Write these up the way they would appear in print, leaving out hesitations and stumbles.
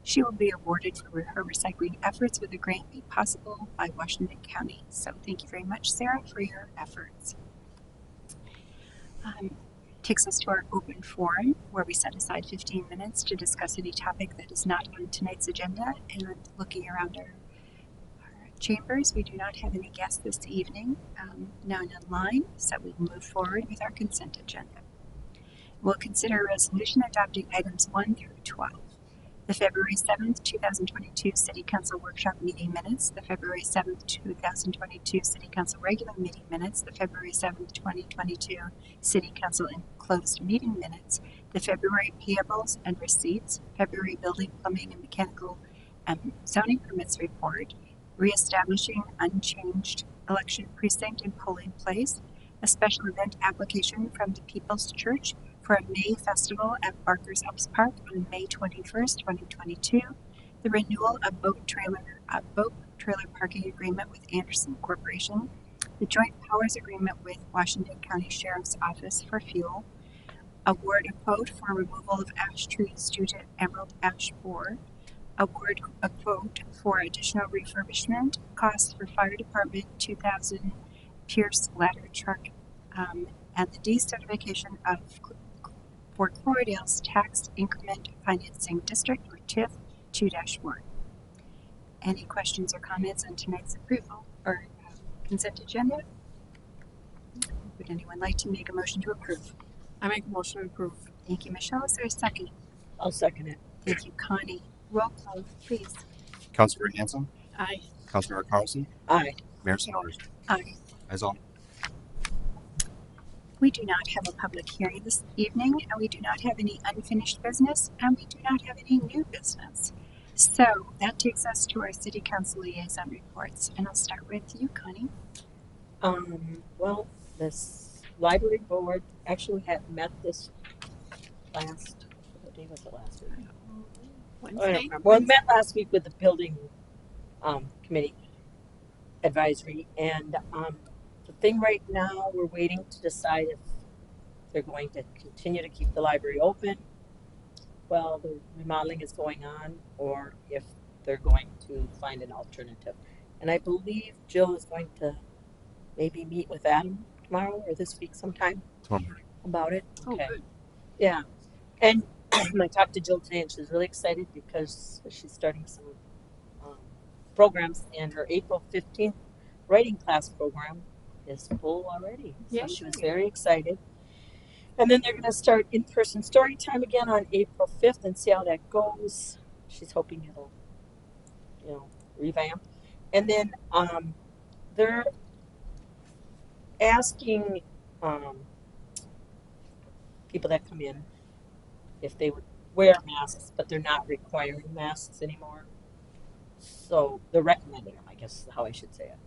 She will be awarded for her recycling efforts with a grant made possible by Washington County. So thank you very much, Sarah, for your efforts. Takes us to our open forum, where we set aside 15 minutes to discuss any topic that is not on tonight's agenda. And looking around our chambers, we do not have any guests this evening, none online, so we will move forward with our consent agenda. We'll consider a resolution adopting items 1 through 12. The February 7th, 2022 City Council Workshop Meeting Minutes, the February 7th, 2022 City Council Regular Meeting Minutes, the February 7th, 2022 City Council Enclosed Meeting Minutes, the February Payables and Receipts, February Building, Plumbing, and Mechanical Zoning Permits Report, reestablishing unchanged election precinct and polling place, a special event application from the People's Church for a May festival at Barker's Elks Park on May 21st, 2022, the renewal of boat trailer parking agreement with Anderson Corporation, the joint powers agreement with Washington County Sheriff's Office for fuel, award a quote for removal of ash trees due to emerald ash borer, award a quote for additional refurbishment costs for Fire Department 2000 Pierce ladder truck, and the decertification of for Clydesdale's Tax Increment Financing District, or TIF 2-1. Any questions or comments on tonight's approval or consent agenda? Would anyone like to make a motion to approve? I make a motion to approve. Thank you, Michelle. Is there a second? I'll second it. Thank you, Connie. Roll call, please. Councilor Hanson? Aye. Councilor Carlson? Aye. Mayor Sanders? Aye. As all. We do not have a public hearing this evening, and we do not have any unfinished business, and we do not have any new business. So that takes us to our City Council Liaison reports, and I'll start with you, Connie. Well, this library board actually had met this what day was it last week? Wednesday? I don't remember. Well, we met last week with the building committee advisory, and the thing right now, we're waiting to decide if they're going to continue to keep the library open while the remodeling is going on, or if they're going to find an alternative. And I believe Jill is going to maybe meet with Adam tomorrow or this week sometime about it. Okay. Oh, good. Yeah. And I talked to Jill today, and she's really excited because she's starting some programs, and her April 15th writing class program is full already. So she was very excited. And then they're going to start in-person story time again on April 5th and see how that goes. She's hoping it'll, revamp. And then they're asking people that come in if they would wear masks, but they're not requiring masks anymore. So they're recommending them, I guess is how I should say it.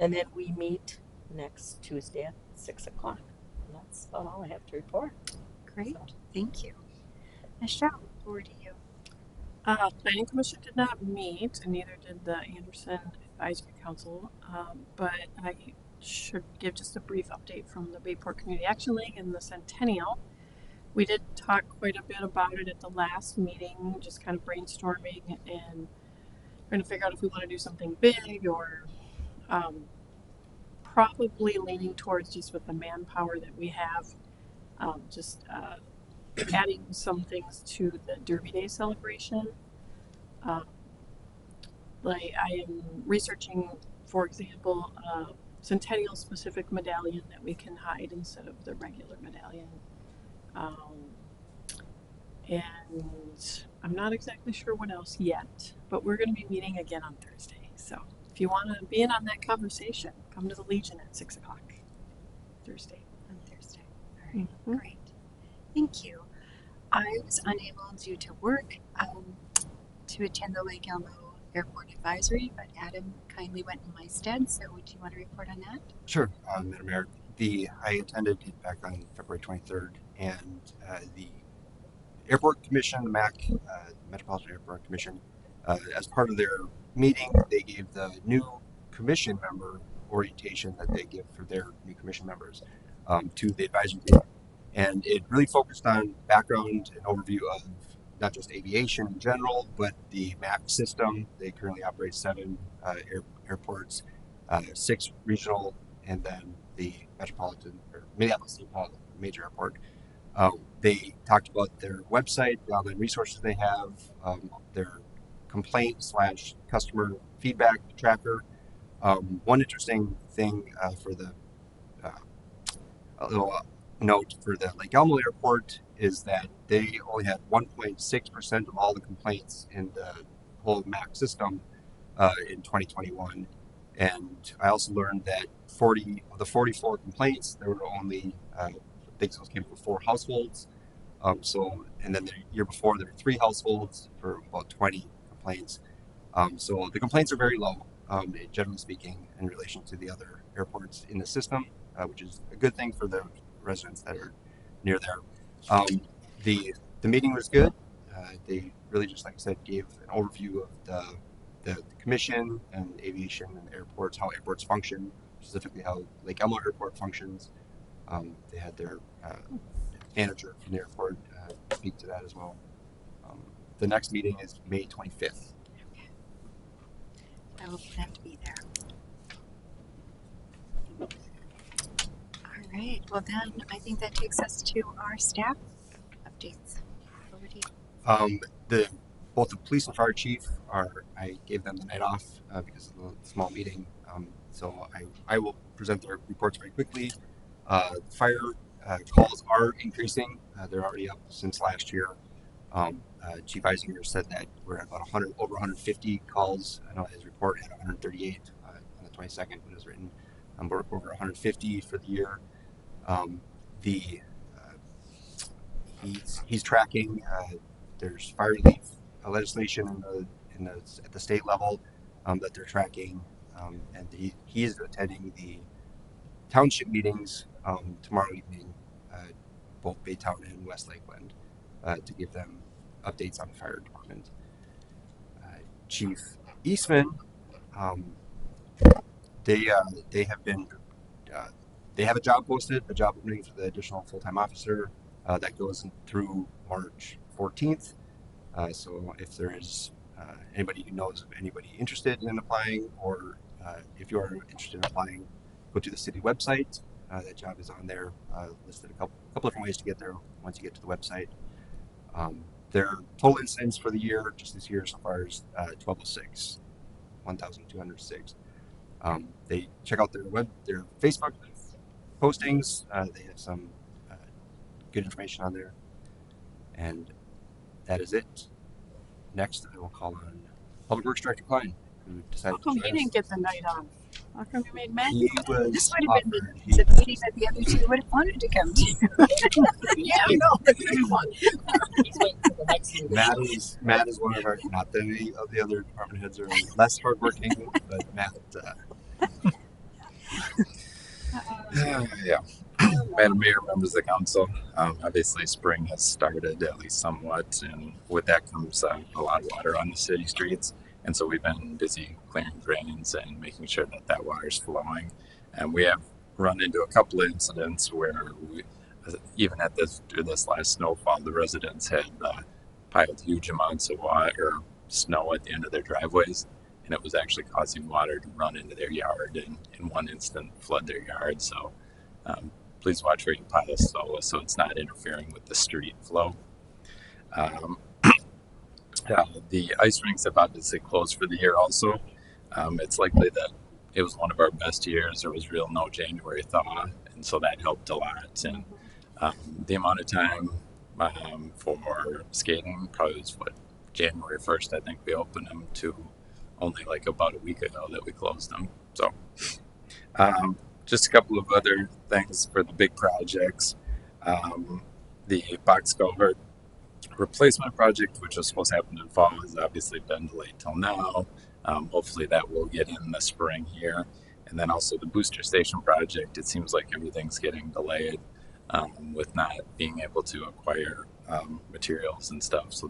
And then we meet next Tuesday at 6 o'clock. And that's about all I have to report. Great. Thank you. Michelle, over to you. Planning Commission did not meet, and neither did the Anderson Advisory Council, but I should give just a brief update from the Bayport Community Action League and the Centennial. We did talk quite a bit about it at the last meeting, just kind of brainstorming and trying to figure out if we want to do something big or probably leaning towards just with the manpower that we have, adding some things to the Derby Day celebration. Like I am researching, for example, a Centennial specific medallion that we can hide instead of the regular medallion. And I'm not exactly sure what else yet, but we're going to be meeting again on Thursday. So if you want to be in on that conversation, come to the Legion at 6 o'clock Thursday. On Thursday. All right. Great. Thank you. I was unable due to work to attend the Lake Elmo Airport Advisory, but Adam kindly went in my stead. So would you want to report on that? Sure, Madam Mayor. I attended it back on February 23rd, and the Airport Commission, the MAC, Metropolitan Airport Commission, as part of their meeting, they gave the new commission member orientation that they give for their new commission members to the advisory group. And it really focused on background and overview of not just aviation in general, but the MAC system. They currently operate 7 airports, 6 regional, and then the metropolitan or Minneapolis major airport. They talked about their website, the online resources they have, their complaint/customer feedback tracker. One interesting thing for the a little note for the Lake Elmo Airport is that they only had 1.6% of all the complaints in the whole MAC system in 2021. And I also learned that 40 of the 44 complaints, there were only, I think those came from 4 households. And then the year before, there were 3 households for about 20 complaints. So the complaints are very low, generally speaking, in relation to the other airports in the system, which is a good thing for the residents that are near there. The meeting was good. They really, just like I said, gave an overview of the commission and aviation and airports, how airports function, specifically how Lake Elmo Airport functions. They had their manager from the airport speak to that as well. The next meeting is May 25th. I will plan to be there. All right. Well, then I think that takes us to our staff updates. Over to you. Both the police and fire chief I gave them the night off because of the small meeting. So I will present their reports very quickly. Fire calls are increasing. They're already up since last year. Chief Eisinger said that we're at about over 150 calls. I know his report had 138 on the 22nd when it was written. We're over 150 for the year. He's tracking. There's fire relief legislation at the state level that they're tracking, and he is attending the township meetings tomorrow evening, both Baytown and West Lakeland, to give them updates on the fire department. Chief Eastman, they have a job posted, a job opening for the additional full-time officer that goes through March 14th. So if there is anybody who knows of anybody interested in applying, or if you are interested in applying, go to the city website. That job is on there, listed a couple different ways to get there once you get to the website. Their total incidents for the year, just this year so far, is 1,206. They check out their Facebook postings. They have some good information on there, and that is it. Next, I will call on Public Works Director Klein, who decided How come to he didn't get the night off? How come you made Matt? He was This would have been offered. the meeting that the other 2 would have wanted to come to. Yeah, I know. That's what I want. He's waiting for the next meeting. Matt is one of our. Not that any of the other department heads are less hardworking, but Matt. Yeah. Madam Mayor, members of the council, obviously spring has started at least somewhat, and with that comes a lot of water on the city streets. And so we've been busy clearing drains and making sure that water is flowing. And we have run into a couple of incidents where even at this last snowfall, the residents had piled huge amounts of water, snow at the end of their driveways, and it was actually causing water to run into their yard and in one instant flood their yard. So please watch where you pile snow so it's not interfering with the street flow. The ice rinks have obviously closed for the year also. It's likely that it was one of our best years. There was no January thaw, and so that helped a lot. And the amount of time for skating probably was January 1st, I think we opened them, to only like about a week ago that we closed them. So just a couple of other things for the big projects. The box culvert replacement project, which was supposed to happen in fall, has obviously been delayed till now. Hopefully that will get in the spring here. And then also the booster station project, it seems like everything's getting delayed with not being able to acquire materials and stuff. So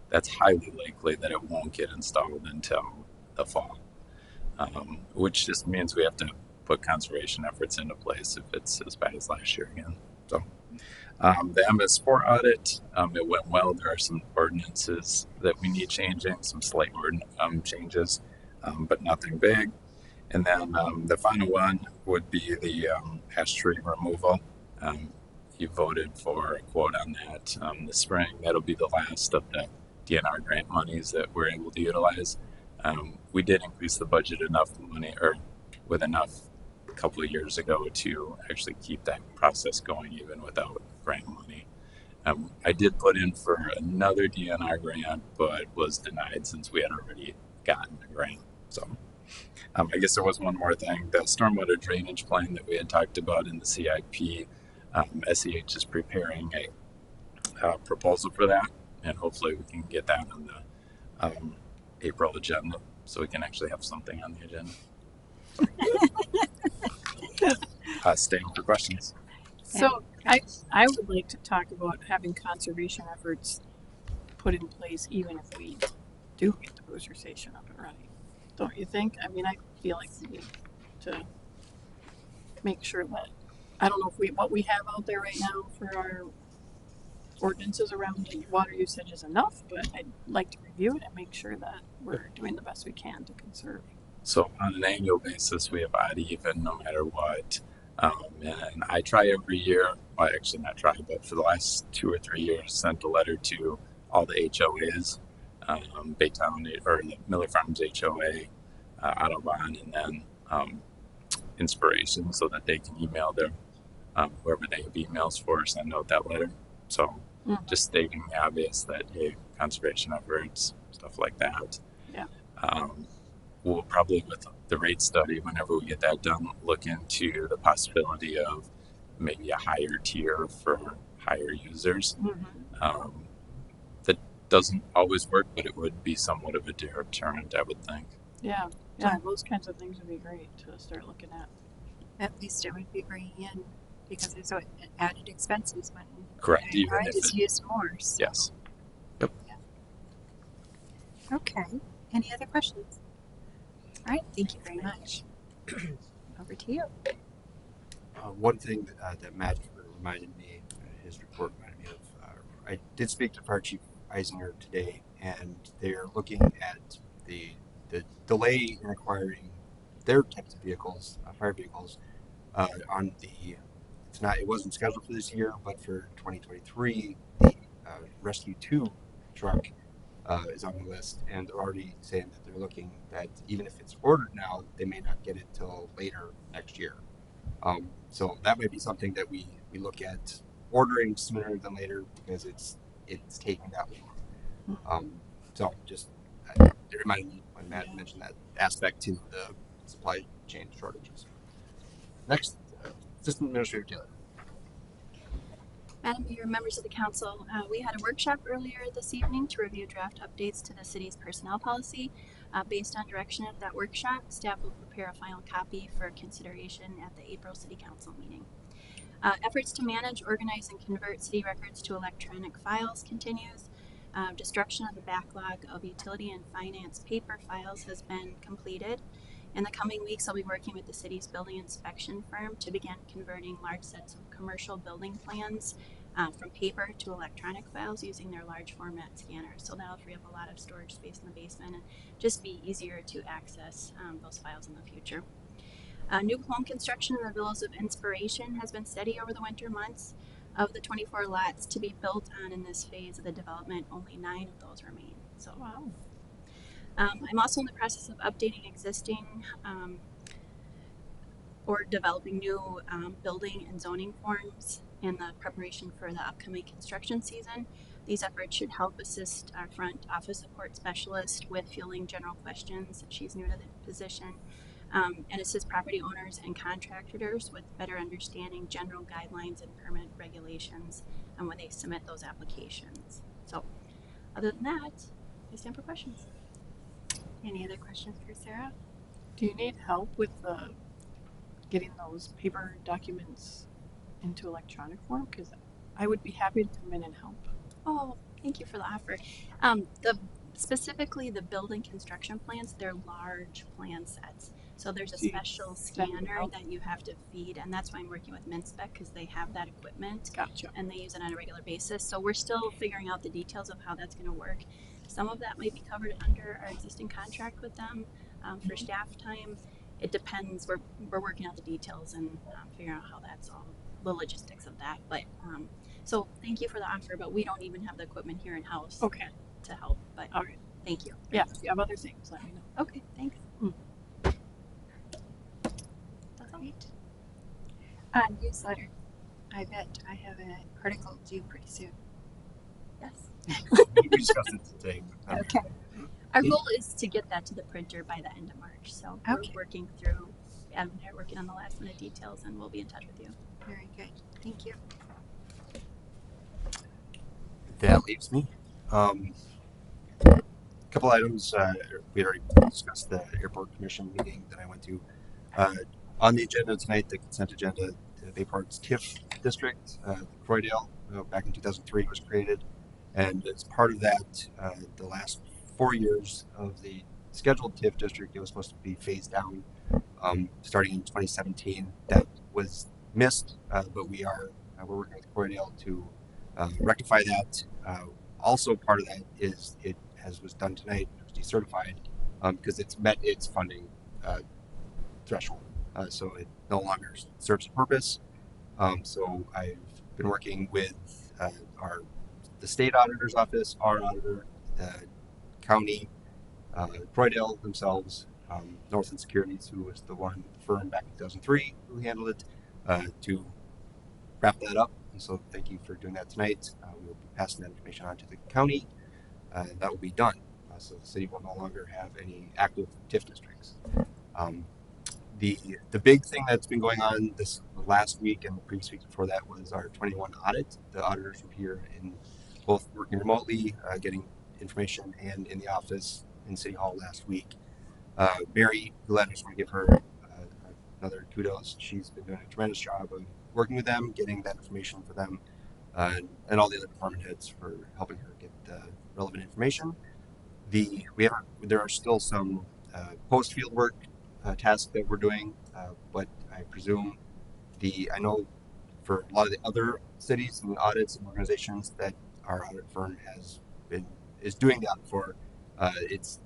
that's highly likely that it won't get installed until the fall, which just means we have to put conservation efforts into place if it's as bad as last year again. So The MS4 audit, it went well. There are some ordinances that we need changing, some slight changes, but nothing big. And then the final one would be the ash tree removal. You voted for a quote on that this spring. That'll be the last of the DNR grant monies that we're able to utilize. We did increase the budget enough money, or with enough a couple of years ago to actually keep that process going even without grant money. I did put in for another DNR grant, but was denied since we had already gotten the grant. So I guess there was one more thing. The stormwater drainage plan that we had talked about in the CIP, SEH is preparing a proposal for that, and hopefully we can get that on the April agenda so we can actually have something on the agenda. Staying for questions. So I would like to talk about having conservation efforts put in place even if we do get the booster station up and running. Don't you think? I mean, I feel like we need to make sure that, I don't know if what we have out there right now for our ordinances around water usage is enough, but I'd like to review it and make sure that we're doing the best we can to conserve. So on an annual basis, we have odd even no matter what. And I try every year, well, actually not try, but for the last 2 or 3 years, sent a letter to all the HOAs, Baytown or the Miller Farms HOA, Audubon, and then Inspiration, so that they can email their whoever they have emails for, send out that letter. So just stating the obvious that, hey, conservation efforts, stuff like that. Yeah. We'll probably, with the rate study, whenever we get that done, look into the possibility of maybe a higher tier for higher users. That doesn't always work, but it would be somewhat of a deterrent, I would think. Yeah, those kinds of things would be great to start looking at. At least it would be bringing in, because there's added expenses when Correct. Even I if just use more. So. Yes. Yep. Yeah. Okay. Any other questions? All right. Thank you very much. Over to you. One thing that Matt reminded me, his report reminded me of, I did speak to Fire Chief Eisinger today, and they're looking at the delay in acquiring their types of vehicles, fire vehicles, on the, it wasn't scheduled for this year, but for 2023, the Rescue 2 truck is on the list, and they're already saying that they're looking that even if it's ordered now, they may not get it till later next year. So that might be something that we look at ordering sooner than later, because it's taking that long. So just it reminded me when Matt mentioned that aspect to the supply chain shortages. Next, Assistant Administrator Taylor. Madam Mayor, members of the council, we had a workshop earlier this evening to review draft updates to the city's personnel policy. Based on direction at that workshop, staff will prepare a final copy for consideration at the April City Council meeting. Efforts to manage, organize, and convert city records to electronic files continues. Destruction of the backlog of utility and finance paper files has been completed. In the coming weeks, I'll be working with the city's building inspection firm to begin converting large sets of commercial building plans from paper to electronic files using their large format scanners. So that'll free up a lot of storage space in the basement and just be easier to access those files in the future. New home construction in the Villas of Inspiration has been steady over the winter months. Of the 24 lots to be built on in this phase of the development, only 9 of those remain. So wow. I'm also in the process of updating existing or developing new building and zoning forms in the preparation for the upcoming construction season. These efforts should help assist our front office support specialist with fielding general questions. She's new to the position. And assist property owners and contractors with better understanding general guidelines and permit regulations when they submit those applications. So other than that, I stand for questions. Any other questions for Sarah? Do you need help with getting those paper documents into electronic form? Because I would be happy to come in and help. Oh, thank you for the offer. Specifically the building construction plans, they're large plan sets. So there's a See, special send it scanner out. that you have to feed, and that's why I'm working with Minspec because they have that equipment Gotcha. and they use it on a regular basis. So we're still figuring out the details of how that's going to work. Some of that might be covered under our existing contract with them for staff time. It depends. We're working out the details and figuring out how that's all the logistics of that. But so thank you for the offer, but we don't even have the equipment here in house Okay. to help. But All right. thank you. Yeah. If you have other things, let me know. Okay, thanks. That's all. Great. Newsletter. I bet I have an article due pretty soon. Yes. We discussed it today. Okay. Our goal is to get that to the printer by the end of March. So we're Okay. working through, and they're working on the last minute details, and we'll be in touch with you. Very good. Thank you. That leaves me. Couple items. We already discussed the airport commission meeting that I went to. On the agenda tonight, the consent agenda, Bayport's TIF district, Croydale, back in 2003 was created. And as part of that, the last 4 years of the scheduled TIF district, it was supposed to be phased down starting in 2017. That was missed, but we're working with Croydale to rectify that. Also, part of that is it, as was done tonight, it was decertified because it's met its funding threshold. So it no longer serves a purpose. So I've been working with the state auditor's office, our auditor, the county, Croydale themselves, Northland Securities, who was the firm back in 2003 who handled it, to wrap that up. And so thank you for doing that tonight. We'll be passing that information on to the county. That will be done. So the city will no longer have any active TIF districts. The big thing that's been going on this last week and the previous week before that was our 21 audit. The auditors were here in both working remotely, getting information, and in the office in City Hall last week. Mary Gillette, I just want to give her another kudos. She's been doing a tremendous job of working with them, getting that information for them, and all the other department heads for helping her get the relevant information. There are still some post field work tasks that we're doing, but I presume I know for a lot of the other cities and audits and organizations that our audit firm is doing the audit for, it's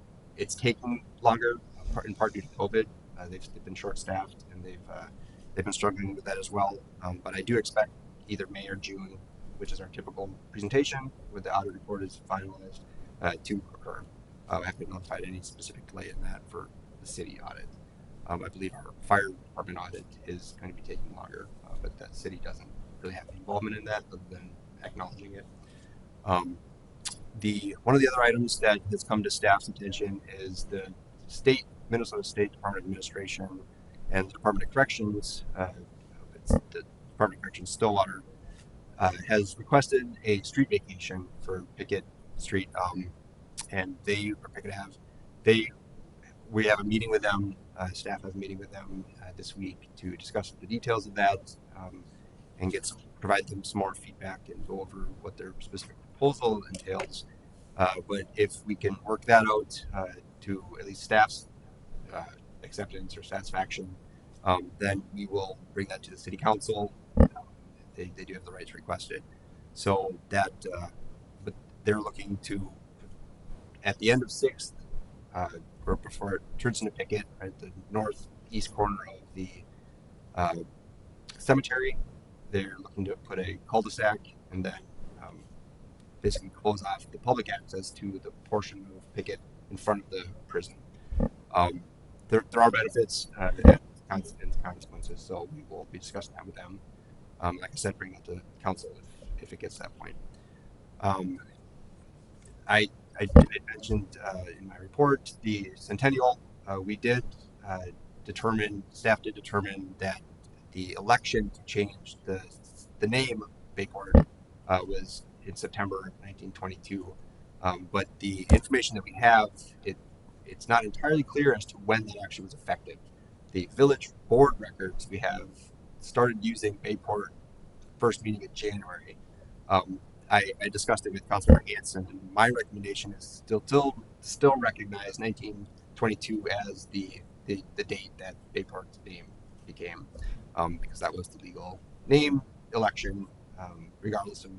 taking longer, in part due to COVID. They've been short staffed and they've been struggling with that as well. But I do expect either May or June, which is our typical presentation, where the audit report is finalized, to occur. I haven't notified any specific delay in that for the city audit. I believe our fire department audit is going to be taking longer, but the city doesn't really have any involvement in that other than acknowledging it. One of the other items that has come to staff's attention is the Minnesota State Department of Administration and the Department of Corrections. The Department of Corrections Stillwater has requested a street vacation for Pickett Street, and Pickett Ave. We have a meeting with them. Staff has a meeting with them this week to discuss the details of that and provide them some more feedback and go over what their specific proposal entails. But if we can work that out to at least staff's acceptance or satisfaction, then we will bring that to the city council. They do have the right to request it. So but they're looking to, at the end of 6th, or before it turns into Pickett, right, the northeast corner of the cemetery, they're looking to put a cul-de-sac and then basically close off the public access to the portion of Pickett in front of the prison. There are benefits and consequences, so we will be discussing that with them. Like I said, bring that to council if it gets to that point. I mentioned in my report the Centennial. Staff did determine that the election to change the name of Bayport was in September 1922. But the information that we have, it's not entirely clear as to when that actually was effective. The village board records we have started using Bayport first meeting in January. I discussed it with Councilor Hanson, and my recommendation is still recognize 1922 as the the date that Bayport's name became, because that was the legal name election, regardless of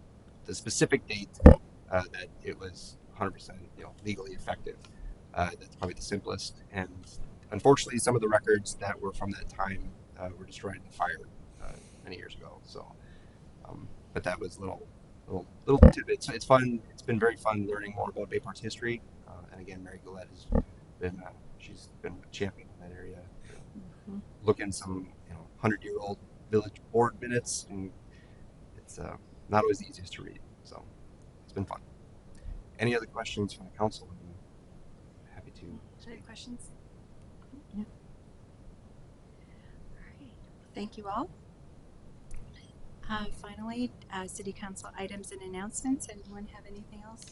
the specific date that it was 100% legally effective. That's probably the simplest. And unfortunately, some of the records that were from that time were destroyed in a fire many years ago. So, but that was little tidbits. It's fun. It's been very fun learning more about Bayport's history. And again, Mary Gillette has been she's been a champion in that area. Looking some 100-year-old village board minutes, and it's not always the easiest to read. So it's been fun. Any other questions from the council? I'm happy to. Any questions? Yeah. All right. Thank you all. Finally, city council items and announcements. Anyone have anything else?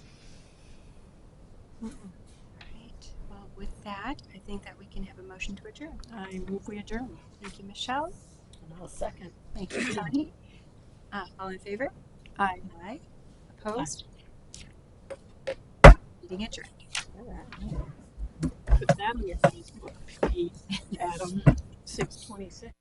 All right. Well, with that, I think that we can have a motion to adjourn. I move we adjourn. Thank you, Michelle. And I'll second. Thank you, Tony. All in favor? Aye. Aye. Opposed? Meeting adjourned. All right. Put that on your Facebook feed, Adam. 6:26.